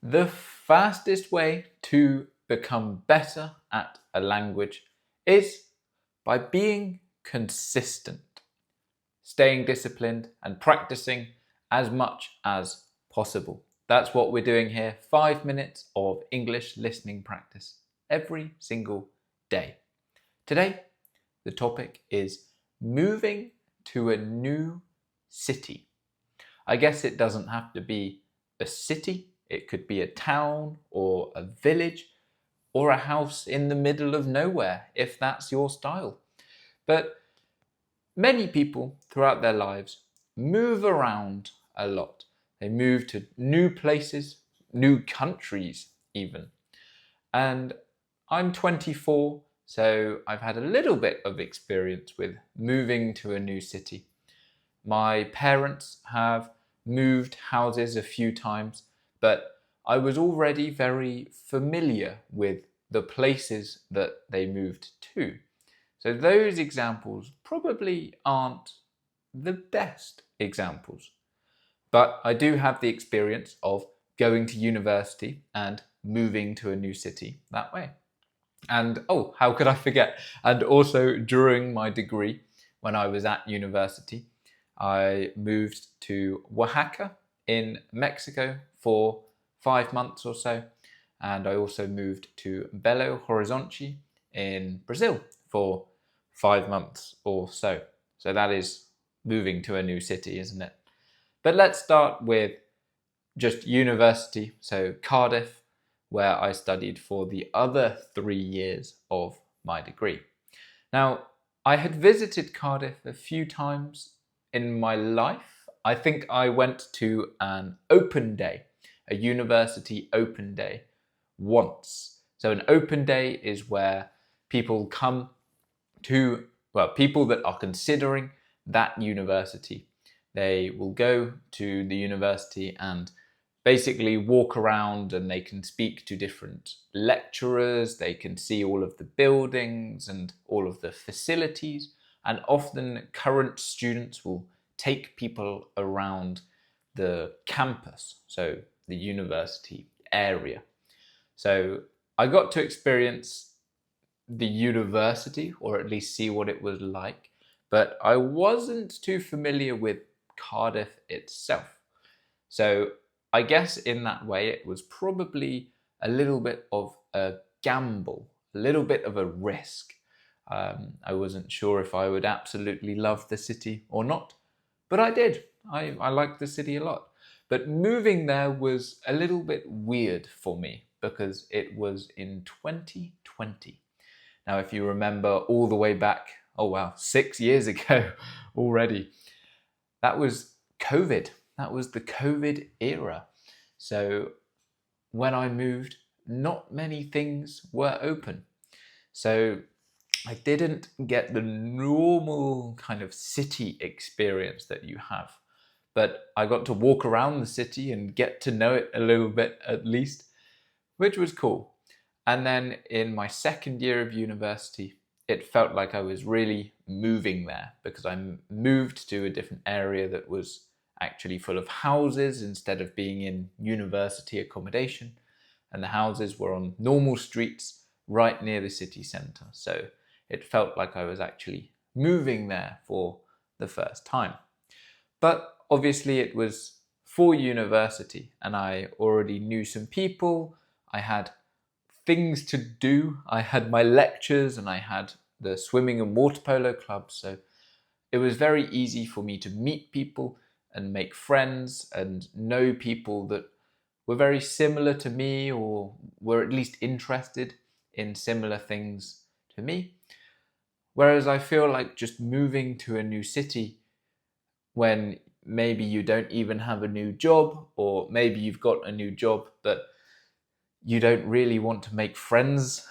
The fastest way to become better at a language is by being consistent, staying disciplined, and practicing as much as possible. That's what we're doing here. 5 minutes of English listening practice every single day. Today, the topic is moving to a new city. I guess it doesn't have to be a city, it could be a town or a village or a house in the middle of nowhere if that's your style. But many people throughout their lives move around a lot. They move to new places, new countries even. And I'm 24, so I've had a little bit of experience with moving to a new city. My parents have moved houses a few times, but I was already very familiar with the places that they moved to. So those examples probably aren't the best examples. But I do have the experience of going to university and moving to a new city that way. And oh, how could I forget? And also during my degree, when I was at university, I moved to Oaxaca in Mexico for 5 months or so. And I also moved to Belo Horizonte in Brazil for 5 months or so. So that is moving to a new city, isn't it? But let's start with just university, so Cardiff, where I studied for the other 3 years of my degree. Now, I had visited Cardiff a few times in my life. I think I went to an open day, a university open day, once. So an open day is where people come to, well, people that are considering that university. They will go to the university and basically walk around, and they can speak to different lecturers, they can see all of the buildings and all of the facilities, and often current students will take people around the campus, so the university area. So I got to experience the university, or at least see what it was like, but I wasn't too familiar with Cardiff itself. So I guess in that way it was probably a little bit of a gamble, a little bit of a risk. I wasn't sure if I would absolutely love the city or not, but I did. I liked the city a lot. But moving there was a little bit weird for me because it was in 2020. Now, if you remember all the way back, oh wow, 6 years ago already, that was COVID. That was the COVID era. So when I moved, not many things were open. So I didn't get the normal kind of city experience that you have. But I got to walk around the city and get to know it a little bit at least, which was cool. And then in my second year of university, it felt like I was really moving there because I moved to a different area that was actually full of houses instead of being in university accommodation. And the houses were on normal streets right near the city centre. So it felt like I was actually moving there for the first time. But obviously it was for university and I already knew some people. I had things to do. I had my lectures and I had the swimming and water polo club. So it was very easy for me to meet people and make friends and know people that were very similar to me or were at least interested in similar things to me. Whereas I feel like just moving to a new city when maybe you don't even have a new job, or maybe you've got a new job but you don't really want to make friends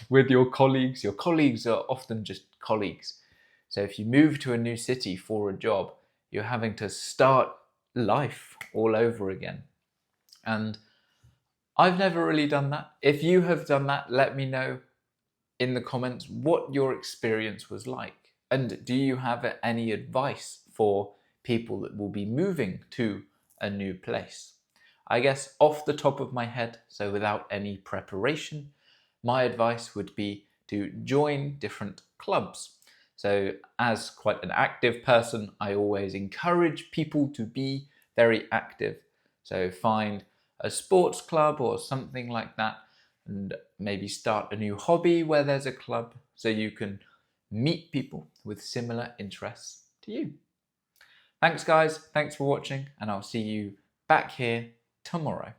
with your colleagues. Your colleagues are often just colleagues. So if you move to a new city for a job, you're having to start life all over again. And I've never really done that. If you have done that, let me know in the comments what your experience was like. And do you have any advice for people that will be moving to a new place? I guess off the top of my head, so without any preparation, my advice would be to join different clubs. So as quite an active person, I always encourage people to be very active. So find a sports club or something like that, and maybe start a new hobby where there's a club so you can meet people with similar interests to you. Thanks guys, thanks for watching, and I'll see you back here tomorrow.